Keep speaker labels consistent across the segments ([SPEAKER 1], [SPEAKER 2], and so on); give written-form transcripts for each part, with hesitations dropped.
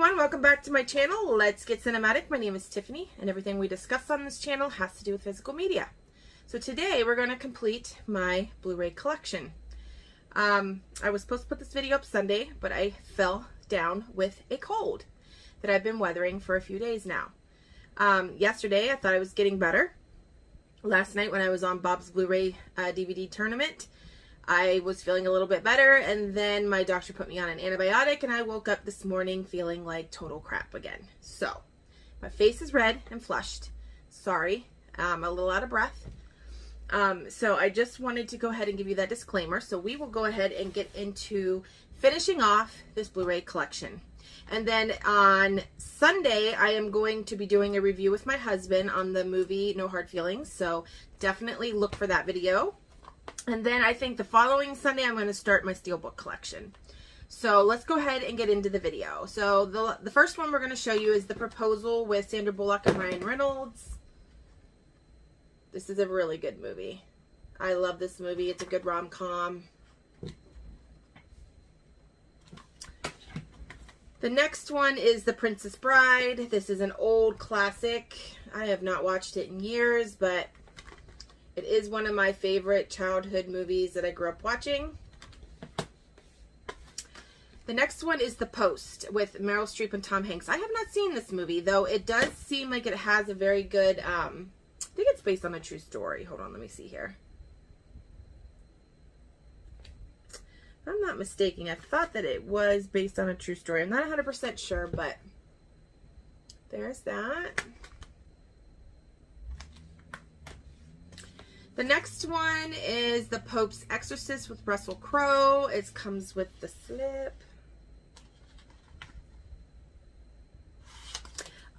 [SPEAKER 1] everyone, welcome back to my channel. Let's get cinematic. My name is Tiffany, and everything we discuss on this channel has to do with physical media. So today we're going to complete my Blu-ray collection. I was supposed to put this video up Sunday, but I fell down with a cold that I've been weathering for a few days now. Yesterday I thought I was getting better. Last night when I was on Bob's Blu-ray DVD tournament, I was feeling a little bit better, and then my doctor put me on an antibiotic, and I woke up this morning feeling like total crap again. So, my face is red and flushed. Sorry, I'm a little out of breath. So I just wanted to go ahead and give you that disclaimer. So we will go ahead and get into finishing off this Blu-ray collection. And then on Sunday, I am going to be doing a review with my husband on the movie No Hard Feelings. So definitely look for that video. And then I think the following Sunday, I'm going to start my Steelbook collection. So let's go ahead and get into the video. So the first one we're going to show you is The Proposal with Sandra Bullock and Ryan Reynolds. This is a really good movie. I love this movie. It's a good rom-com. The next one is The Princess Bride. This is an old classic. I have not watched it in years, but it is one of my favorite childhood movies that I grew up watching. The next one is The Post with Meryl Streep and Tom Hanks. I have not seen this movie, though it does seem like it has a very good, I think it's based on a true story. Hold on, let me see here. If I'm not mistaken, I thought that it was based on a true story. I'm not 100% sure, but there's that. The next one is The Pope's Exorcist with Russell Crowe. It comes with the slip.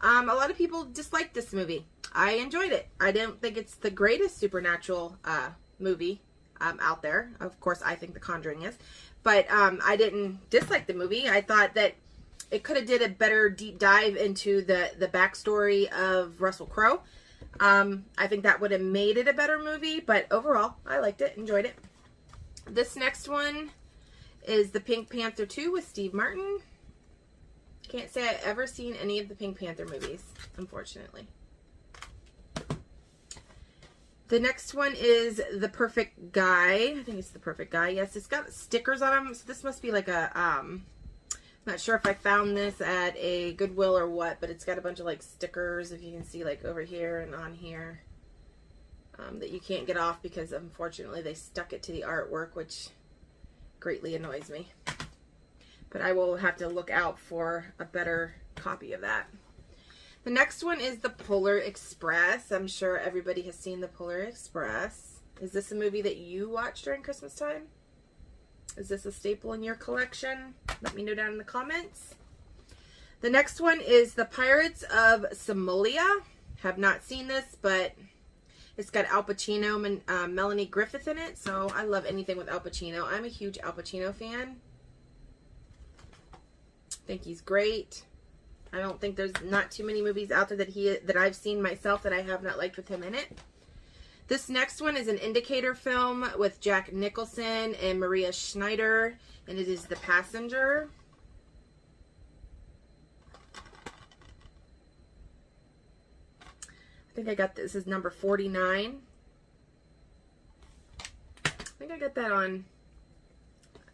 [SPEAKER 1] A lot of people dislike this movie. I enjoyed it. I don't think it's the greatest supernatural movie out there. Of course, I think The Conjuring is. But I didn't dislike the movie. I thought that it could have did a better deep dive into the backstory of Russell Crowe. I think that would have made it a better movie, but overall, I liked it, enjoyed it. This next one is The Pink Panther 2 with Steve Martin. Can't say I've ever seen any of the Pink Panther movies, unfortunately. The next one is The Perfect Guy. I think it's The Perfect Guy. Yes, it's got stickers on them, so this must be like a, I'm not sure if I found this at a Goodwill or what, but it's got a bunch of like stickers, if you can see, like over here and on here, that you can't get off because unfortunately they stuck it to the artwork, which greatly annoys me. But I will have to look out for a better copy of that. The next one is The Polar Express. I'm sure everybody has seen The Polar Express. Is this a movie that you watch during Christmas time? Is this a staple in your collection? Let me know down in the comments. The next one is The Pirates of Somalia. Have not seen this, but it's got Al Pacino and Melanie Griffith in it. So I love anything with Al Pacino. I'm a huge Al Pacino fan. I think he's great. I don't think there's not too many movies out there that I've seen myself that I have not liked with him in it. This next one is an indicator film with Jack Nicholson and Maria Schneider, and it is The Passenger. I think I got this is number 49. I think I got that on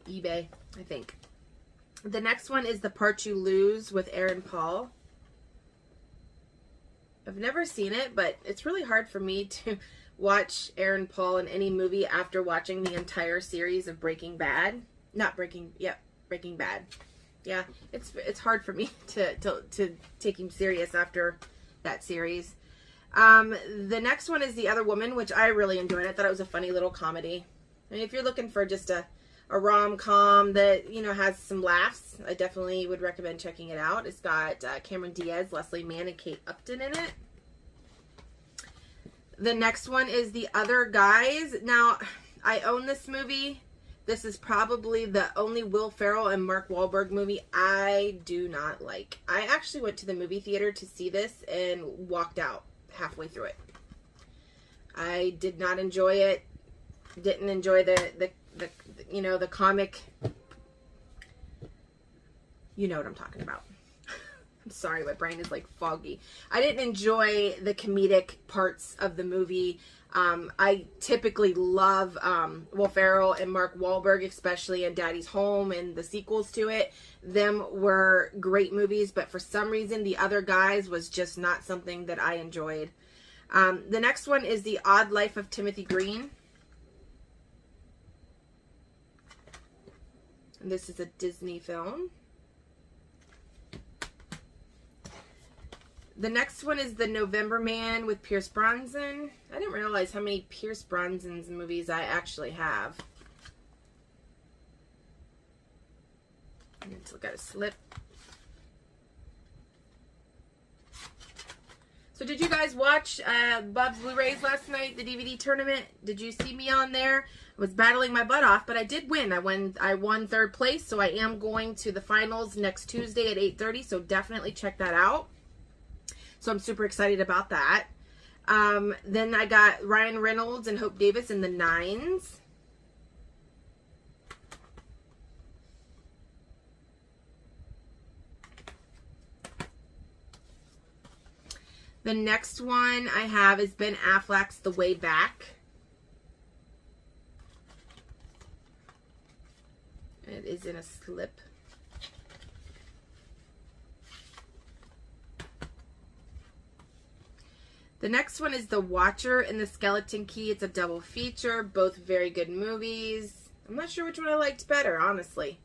[SPEAKER 1] eBay, I think. The next one is The Part You Lose with Aaron Paul. I've never seen it, but it's really hard for me to watch Aaron Paul in any movie after watching the entire series of Breaking Bad. Breaking Bad. Yeah, it's hard for me to take him serious after that series. The next one is The Other Woman, which I really enjoyed. I thought it was a funny little comedy. I mean, if you're looking for just a rom-com that, you know, has some laughs, I definitely would recommend checking it out. It's got Cameron Diaz, Leslie Mann, and Kate Upton in it. The next one is The Other Guys. Now, I own this movie. This is probably the only Will Ferrell and Mark Wahlberg movie I do not like. I actually went to the movie theater to see this and walked out halfway through it. I did not enjoy it. Didn't enjoy the you know, the comic. You know what I'm talking about. I'm sorry, my brain is like foggy. I didn't enjoy the comedic parts of the movie. I typically love Will Ferrell and Mark Wahlberg, especially in Daddy's Home and the sequels to it. Them were great movies, but for some reason the other guys was just not something that I enjoyed. The next one is The Odd Life of Timothy Green. And this is a Disney film. The next one is The November Man with Pierce Brosnan. I didn't realize how many Pierce Brosnan's movies I actually have. Let's look at a slip. So did you guys watch Bob's Blu-rays last night, the DVD tournament? Did you see me on there? I was battling my butt off, but I did win. I won third place, so I am going to the finals next Tuesday at 8:30, so definitely check that out. So I'm super excited about that. Then I got Ryan Reynolds and Hope Davis in The Nines. The next one I have is Ben Affleck's The Way Back. It is in a slip. The next one is The Watcher and The Skeleton Key. It's a double feature. Both very good movies. I'm not sure which one I liked better, honestly.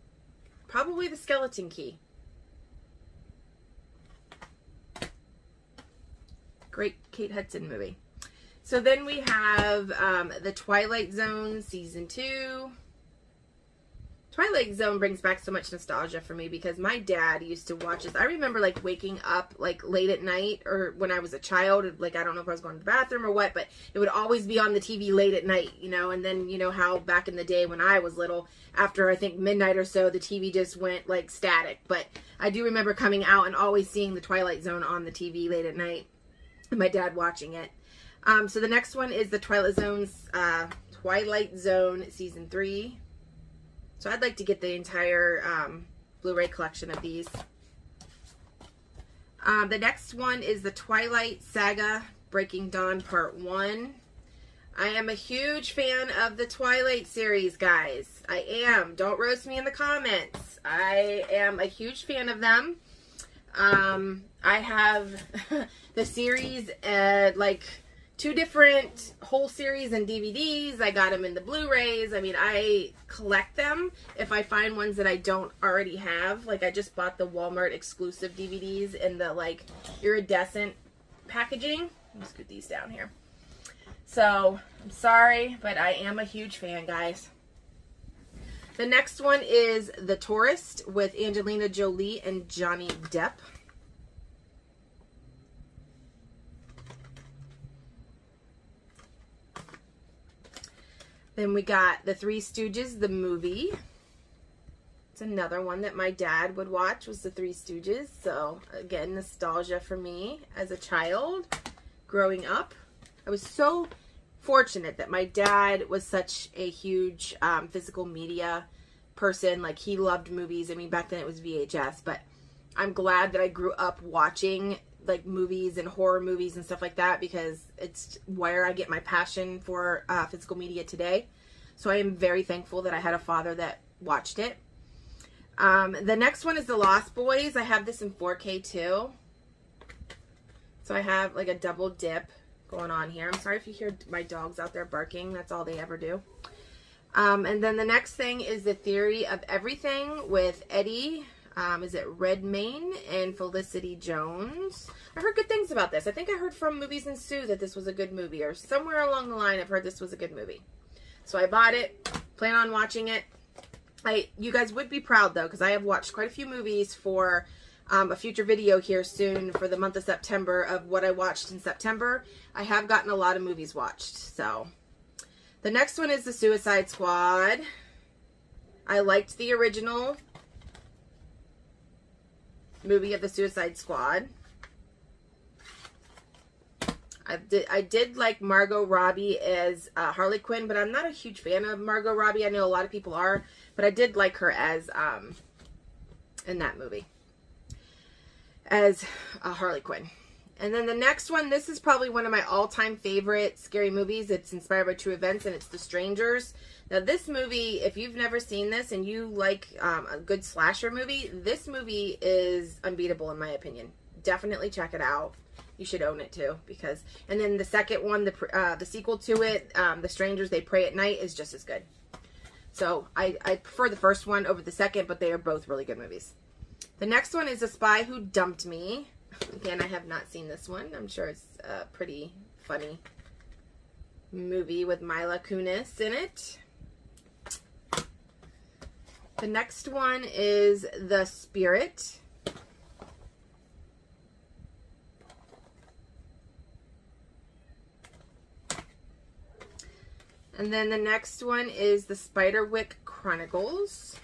[SPEAKER 1] Probably The Skeleton Key. Great Kate Hudson movie. So then we have The Twilight Zone Season 2. Twilight Zone brings back so much nostalgia for me because my dad used to watch this. I remember like waking up like late at night or when I was a child, like I don't know if I was going to the bathroom or what, but it would always be on the TV late at night, you know, and then you know how back in the day when I was little, after I think midnight or so, the TV just went like static. But I do remember coming out and always seeing the Twilight Zone on the TV late at night and my dad watching it. So the next one is the Twilight Zone Season 3. So I'd like to get the entire Blu-ray collection of these. The next one is the Twilight Saga Breaking Dawn Part 1. I am a huge fan of the Twilight series, guys. I am. Don't roast me in the comments. I am a huge fan of them. I have the series like 2 different whole series and DVDs. I got them in the Blu-rays. I mean, I collect them if I find ones that I don't already have. Like I just bought the Walmart exclusive DVDs in the like iridescent packaging. Let me scoot these down here. So I'm sorry, but I am a huge fan, guys. The next one is The Tourist with Angelina Jolie and Johnny Depp. Then we got The Three Stooges, the movie. It's another one that my dad would watch, was The Three Stooges. So, again, nostalgia for me as a child growing up. I was so fortunate that my dad was such a huge physical media person. Like, he loved movies. I mean, back then it was VHS. But I'm glad that I grew up watching like movies and horror movies and stuff like that because it's where I get my passion for physical media today. So I am very thankful that I had a father that watched it. The next one is The Lost Boys. I have this in 4K too. So I have like a double dip going on here. I'm sorry if you hear my dogs out there barking. That's all they ever do. And then the next thing is The Theory of Everything with Eddie. Is it Redmayne and Felicity Jones? I heard good things about this. I think I heard from Movies and Sue that this was a good movie, or somewhere along the line I've heard this was a good movie. So I bought it, plan on watching it. You guys would be proud though, because I have watched quite a few movies for a future video here soon for the month of September of what I watched in September. I have gotten a lot of movies watched. So the next one is The Suicide Squad. I liked the original movie of The Suicide Squad. I did like Margot Robbie as Harley Quinn, but I'm not a huge fan of Margot Robbie. I know a lot of people are, but I did like her as in that movie. as Harley Quinn. And then the next one, this is probably one of my all-time favorite scary movies. It's inspired by true events, and it's The Strangers. Now, this movie, if you've never seen this and you like a good slasher movie, this movie is unbeatable in my opinion. Definitely check it out. You should own it too, because. And then the second one, the sequel to it, The Strangers They Pray at Night, is just as good. So I prefer the first one over the second, but they are both really good movies. The next one is The Spy Who Dumped Me. Again, I have not seen this one. I'm sure it's a pretty funny movie with Mila Kunis in it. The next one is The Spirit. And then the next one is The Spiderwick Chronicles.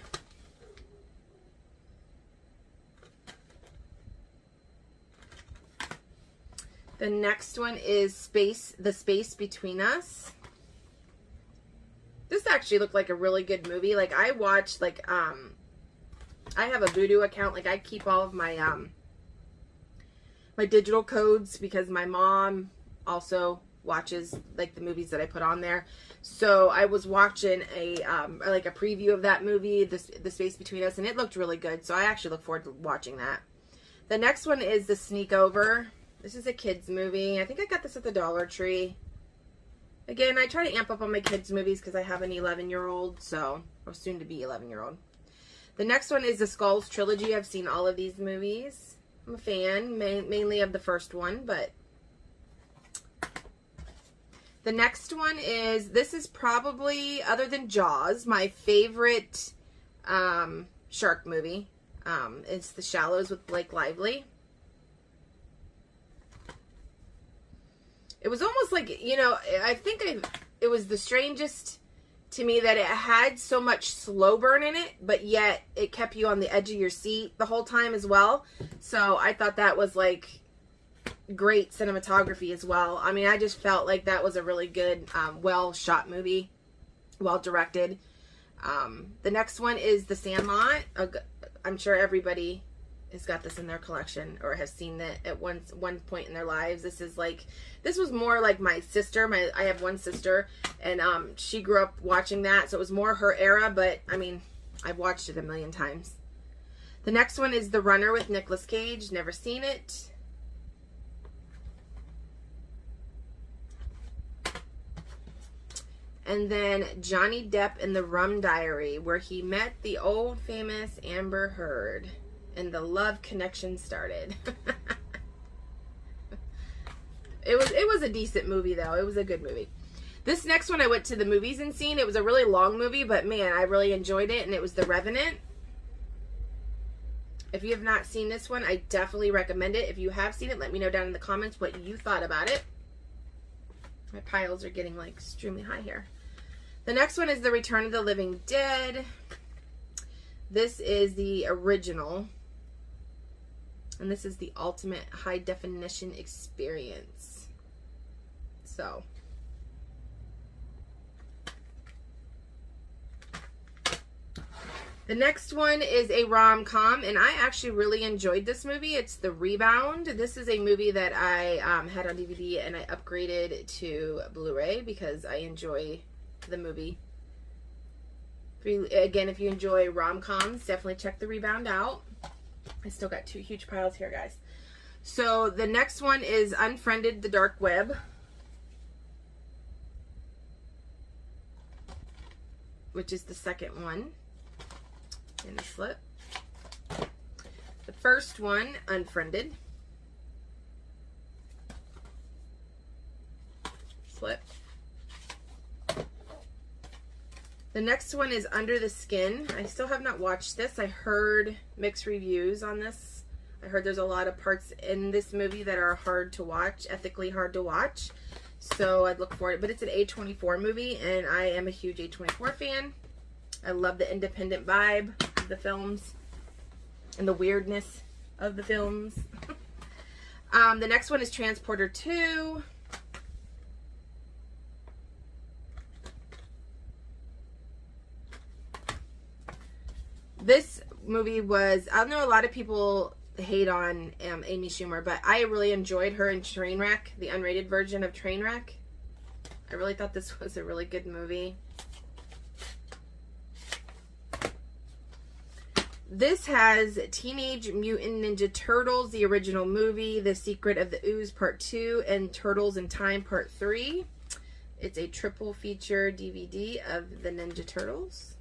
[SPEAKER 1] The next one is The Space Between Us. This actually looked like a really good movie. Like, I watched, like, I have a Vudu account. Like, I keep all of my, my digital codes because my mom also watches, like, the movies that I put on there. So I was watching like a preview of that movie, The Space Between Us, and it looked really good. So I actually look forward to watching that. The next one is The Sneak Over. This is a kids movie. I think I got this at the Dollar Tree. Again, I try to amp up on my kids movies because I have an 11-year-old, so, or soon to be 11-year-old. The next one is The Skulls Trilogy. I've seen all of these movies. I'm a fan, mainly of the first one, but the next one is, this is probably, other than Jaws, my favorite shark movie. It's The Shallows with Blake Lively. It was almost like, you know, I think it was the strangest to me that it had so much slow burn in it, but yet it kept you on the edge of your seat the whole time as well. So I thought that was like great cinematography as well. I mean, I just felt like that was a really good, well shot movie, well directed. The next one is The Sandlot. I'm sure everybody has got this in their collection or has seen it at one point in their lives. This was more like my sister. I have one sister, and she grew up watching that, so it was more her era, but I mean, I've watched it a million times. The next one is The Runner with Nicolas Cage. Never seen it. And then Johnny Depp in The Rum Diary, where he met the old famous Amber Heard and the love connection started. It was a decent movie, though. It was a good movie. This next one I went to the movies and seen. It was a really long movie, but man, I really enjoyed it, and it was The Revenant. If you have not seen this one, I definitely recommend it. If you have seen it, let me know down in the comments what you thought about it. My piles are getting like extremely high here. The next one is The Return of the Living Dead. This is the original. And this is the ultimate high definition experience. So. The next one is a rom-com, and I actually really enjoyed this movie. It's The Rebound. This is a movie that I had on DVD, and I upgraded to Blu-ray because I enjoy the movie. Again, if you enjoy rom-coms, definitely check The Rebound out. I still got two huge piles here, guys. So the next one is Unfriended the Dark Web, which is the second one in the slip. The first one, Unfriended. Slip. The next one is Under the Skin. I still have not watched this. I heard mixed reviews on this. I heard there's a lot of parts in this movie that are hard to watch, ethically hard to watch. So I'd look for it. But it's an A24 movie, and I am a huge A24 fan. I love the independent vibe of the films and the weirdness of the films. The next one is Transporter 2. This movie was, I know a lot of people hate on Amy Schumer, but I really enjoyed her in Trainwreck, the unrated version of Trainwreck. I really thought this was a really good movie. This has Teenage Mutant Ninja Turtles, the original movie, The Secret of the Ooze Part 2, and Turtles in Time Part 3. It's a triple feature DVD of the Ninja Turtles.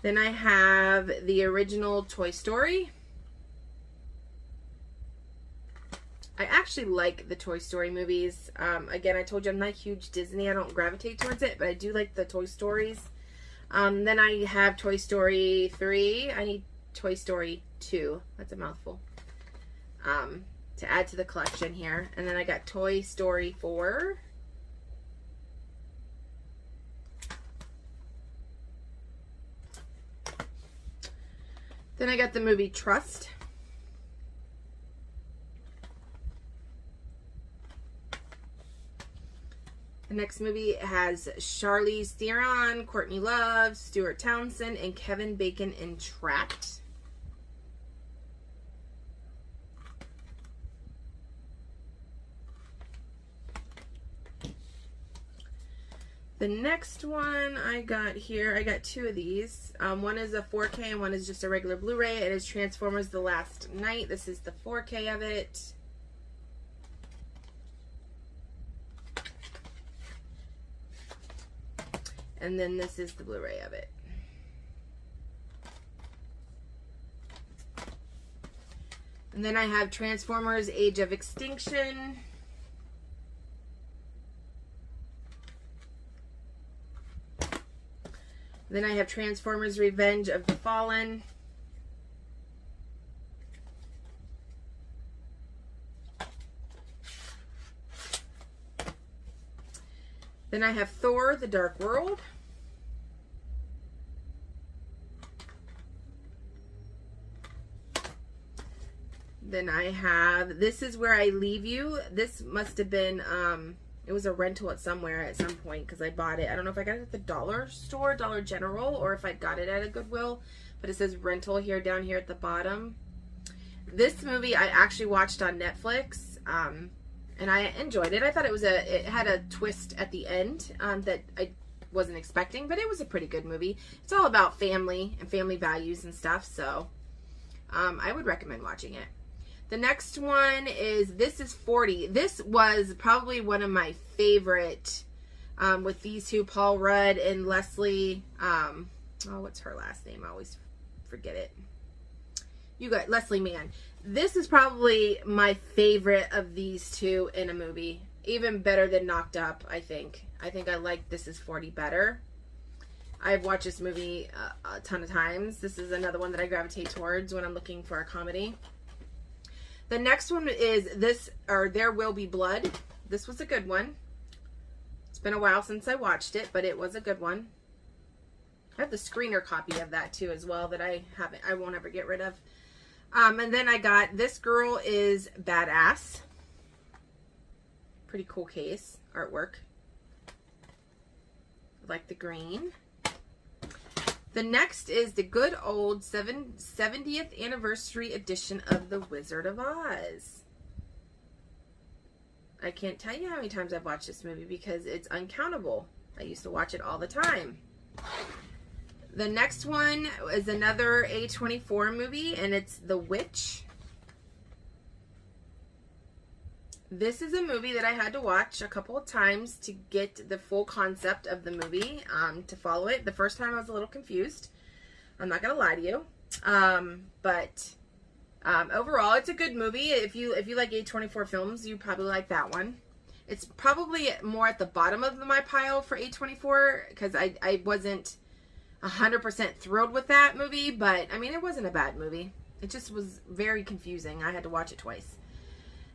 [SPEAKER 1] Then I have the original Toy Story. I actually like the Toy Story movies. Again, I told you I'm not a huge Disney. I don't gravitate towards it, but I do like the Toy Stories. Then I have Toy Story 3. I need Toy Story 2. That's a mouthful. To add to the collection here. And then I got Toy Story 4. Then I got the movie Trust. The next movie has Charlize Theron, Courtney Love, Stuart Townsend, and Kevin Bacon in Trapped. The next one I got here, I got two of these. One is a 4K and one is just a regular Blu-ray. It is Transformers The Last Night. This is the 4K of it. And then this is the Blu-ray of it. And then I have Transformers Age of Extinction. Then I have Transformers Revenge of the Fallen. Then I have Thor, The Dark World. Then I have This Is Where I Leave You. This must have been, it was a rental at somewhere at some point because I bought it. I don't know if I got it at the dollar store, Dollar General, or if I got it at a Goodwill. But it says rental here, down here at the bottom. This movie I actually watched on Netflix. And I enjoyed it. I thought it had a twist at the end that I wasn't expecting, but it was a pretty good movie. It's all about family and family values and stuff, so I would recommend watching it. The next one is This Is 40. This was probably one of my favorite with these two, Paul Rudd and Leslie, what's her last name? I always forget it. You got Leslie Mann. This is probably my favorite of these two in a movie. Even better than Knocked Up, I think. I think I like This Is 40 better. I've watched this movie a ton of times. This is another one that I gravitate towards when I'm looking for a comedy. The next one is There Will Be Blood. This was a good one. It's been a while since I watched it, but it was a good one. I have the screener copy of that too as well that I won't ever get rid of. And then I got This Girl Is Badass. Pretty cool case artwork. I like the green. The next is the good old 70th anniversary edition of The Wizard of Oz. I can't tell you how many times I've watched this movie because it's uncountable. I used to watch it all the time. The next one is another A24 movie, and it's The Witch. This is a movie that I had to watch a couple of times to get the full concept of the movie, to follow it. The first time I was a little confused. I'm not going to lie to you. But overall, it's a good movie. If you like A24 films, you probably like that one. It's probably more at the bottom of my pile for A24 because I wasn't 100% thrilled with that movie, but I mean, it wasn't a bad movie. It just was very confusing. I had to watch it twice.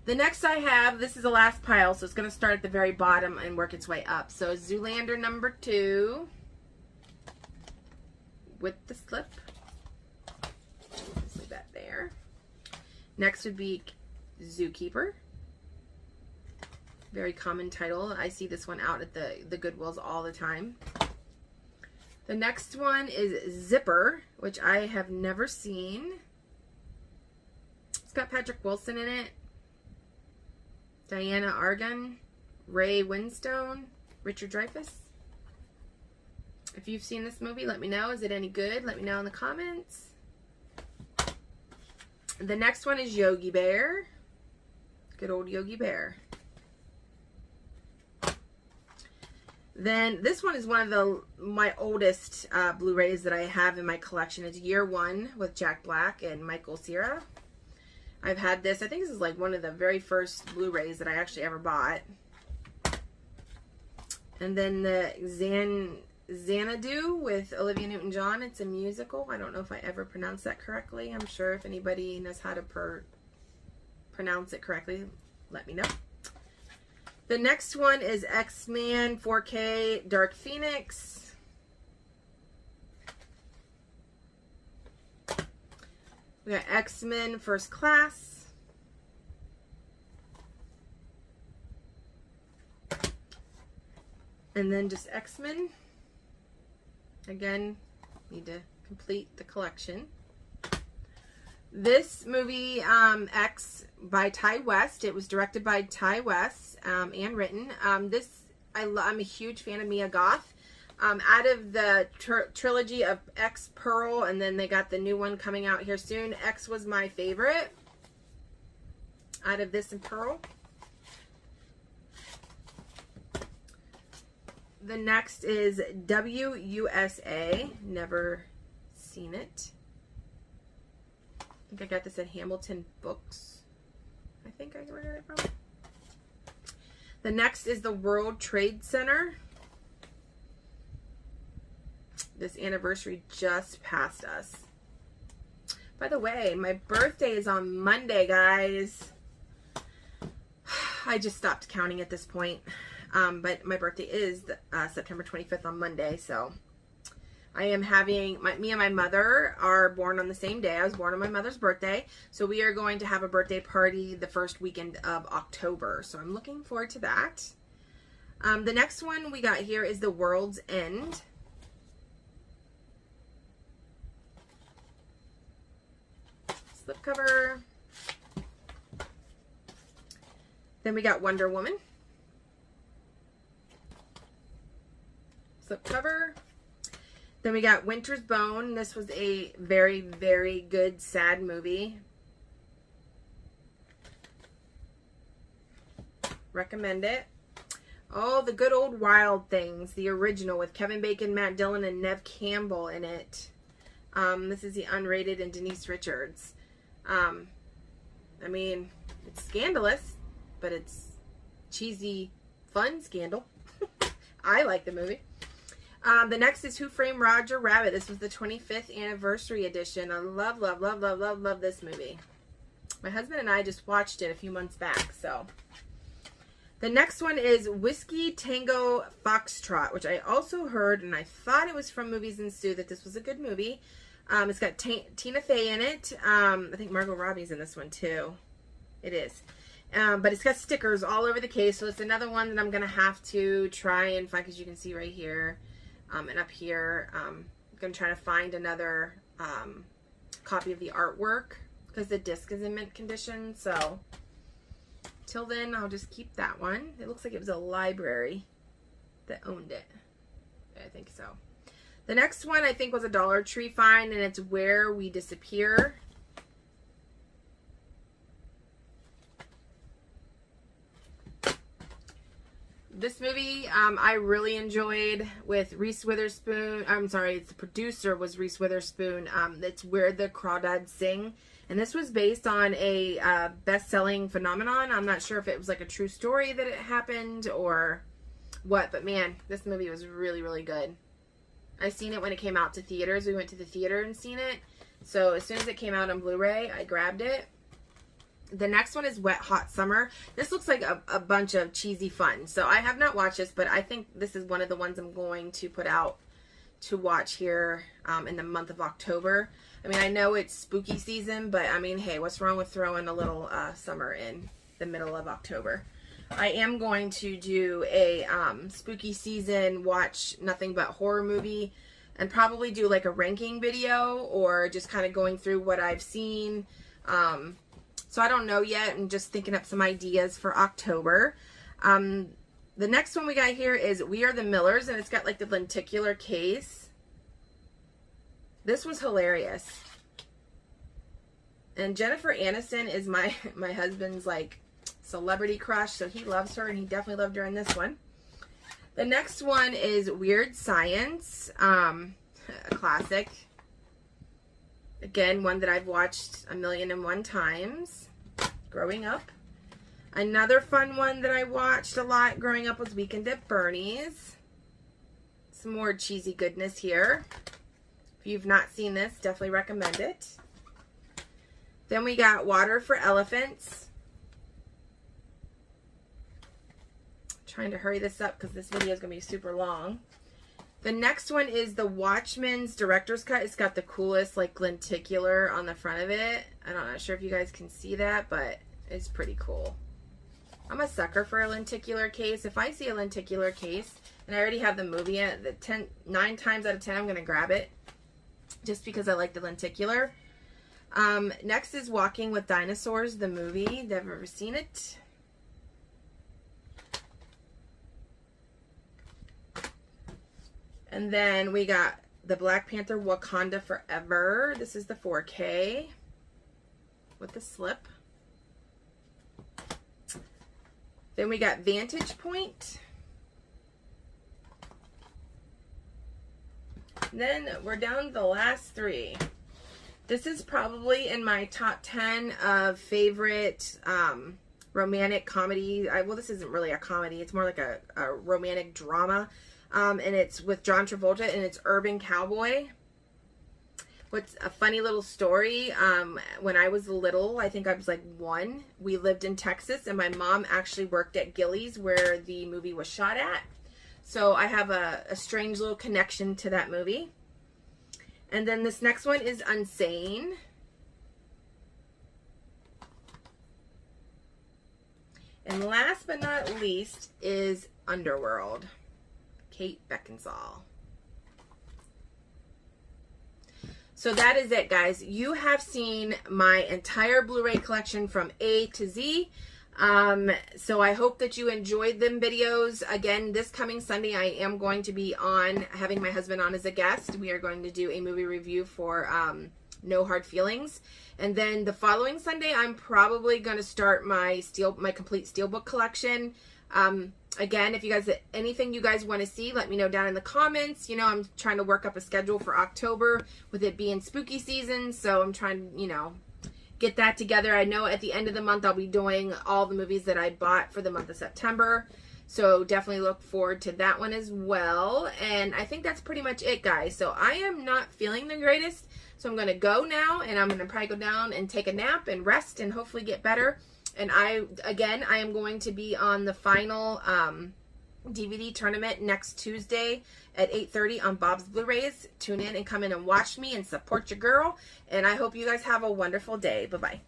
[SPEAKER 1] The next I have, this is the last pile, so it's going to start at the very bottom and work its way up. So Zoolander number 2 with the slip. Let's leave that there. Next would be Zookeeper. Very common title. I see this one out at the Goodwills all the time. The next one is Zipper, which I have never seen. It's got Patrick Wilson in it, Diana Argon, Ray Winstone, Richard Dreyfuss. If you've seen this movie, let me know. Is it any good? Let me know in the comments. The next one is Yogi Bear. Good old Yogi Bear. Then this one is one of my oldest Blu-rays that I have in my collection. It's Year One with Jack Black and Michael Cera. I've had this. I think this is like one of the very first Blu-rays that I actually ever bought. And then the Xanadu with Olivia Newton-John. It's a musical. I don't know if I ever pronounced that correctly. I'm sure if anybody knows how to pronounce it correctly, let me know. The next one is X-Men 4K Dark Phoenix. We got X-Men First Class. And then just X-Men. Again, need to complete the collection. This movie, X by Ty West. It was directed by Ty West and written. I'm a huge fan of Mia Goth. Out of the trilogy of X, Pearl, and then they got the new one coming out here soon. X was my favorite out of this and Pearl. The next is WUSA. Never seen it. I think I got this at Hamilton Books. I think I got it from. The next is the World Trade Center. This anniversary just passed us. By the way, my birthday is on Monday, guys. I just stopped counting at this point. But my birthday is September 25th on Monday, so I am having, me and my mother are born on the same day. I was born on my mother's birthday, so we are going to have a birthday party the first weekend of October, so I'm looking forward to that. The next one we got here is The World's End. Slipcover. Then we got Wonder Woman. Slipcover. Then we got Winter's Bone. This was a very, very good, sad movie. Recommend it. Oh, The Good Old Wild Things. The original with Kevin Bacon, Matt Dillon, and Neve Campbell in it. This is the unrated and Denise Richards. I mean, it's scandalous, but it's cheesy, fun scandal. I like the movie. The next is Who Framed Roger Rabbit. This was the 25th anniversary edition. I love, love, love, love, love, love this movie. My husband and I just watched it a few months back, so. The next one is Whiskey Tango Foxtrot, which I also heard, and I thought it was from Movies Ensue, that this was a good movie. It's got Tina Fey in it. I think Margot Robbie's in this one, too. It is. But it's got stickers all over the case, so it's another one that I'm going to have to try and find, because you can see right here and up here. I'm going to try to find another copy of the artwork, because the disc is in mint condition, so till then I'll just keep that one. It looks like it was a library that owned it. I think so. The next one I think was a Dollar Tree find, and it's Where We Disappear. This movie I really enjoyed, with Reese Witherspoon. I'm sorry, the producer was Reese Witherspoon. It's Where the Crawdads Sing. And this was based on a best-selling phenomenon. I'm not sure if it was like a true story that it happened or what. But man, this movie was really, really good. I seen it when it came out to theaters. We went to the theater and seen it. So as soon as it came out on Blu-ray, I grabbed it. The next one is Wet Hot Summer. This looks like a bunch of cheesy fun. So I have not watched this, but I think this is one of the ones I'm going to put out to watch here in the month of October. I mean, I know it's spooky season, but I mean, hey, what's wrong with throwing a little summer in the middle of October? I am going to do a spooky season watch nothing but horror movie and probably do like a ranking video or just kind of going through what I've seen. So I don't know yet. I'm just thinking up some ideas for October. The next one we got here is We Are the Millers, and it's got like the lenticular case. This was hilarious. And Jennifer Aniston is my husband's like celebrity crush, so he loves her, and he definitely loved her in this one. The next one is Weird Science, a classic. Again, one that I've watched 1,000,001 times growing up. Another fun one that I watched a lot growing up was Weekend at Bernie's. Some more cheesy goodness here. If you've not seen this, definitely recommend it. Then we got Water for Elephants. Trying to hurry this up because this video is going to be super long. The next one is The Watchmen's Director's Cut. It's got the coolest like lenticular on the front of it. I'm not sure if you guys can see that, but it's pretty cool. I'm a sucker for a lenticular case. If I see a lenticular case and I already have the movie in it, 9 times out of 10 I'm going to grab it just because I like the lenticular. Next is Walking with Dinosaurs, the movie. Never ever seen it. And then we got the Black Panther Wakanda Forever. This is the 4K with the slip. Then we got Vantage Point. Then we're down to the last 3. This is probably in my top 10 of favorite romantic comedy. Well, this isn't really a comedy. It's more like a romantic drama. And it's with John Travolta, and it's Urban Cowboy. What's a funny little story, when I was little, I think I was like 1, we lived in Texas, and my mom actually worked at Gilley's where the movie was shot at. So I have a strange little connection to that movie. And then this next one is Unsane. And last but not least is Underworld. Kate Beckinsale. So that is it, guys. You have seen my entire Blu-ray collection from A to Z. So I hope that you enjoyed them videos. Again, this coming Sunday, I am going to be having my husband on as a guest. We are going to do a movie review for No Hard Feelings. And then the following Sunday, I'm probably going to start my complete Steelbook collection. Again, if you guys, anything you guys want to see, let me know down in the comments. You know, I'm trying to work up a schedule for October with it being spooky season. So I'm trying to, you know, get that together. I know at the end of the month, I'll be doing all the movies that I bought for the month of September. So definitely look forward to that one as well. And I think that's pretty much it, guys. So I am not feeling the greatest. So I'm going to go now, and I'm going to probably go down and take a nap and rest and hopefully get better. And I am going to be on the final DVD tournament next Tuesday at 8:30 on Bob's Blu-rays. Tune in and come in and watch me and support your girl. And I hope you guys have a wonderful day. Bye-bye.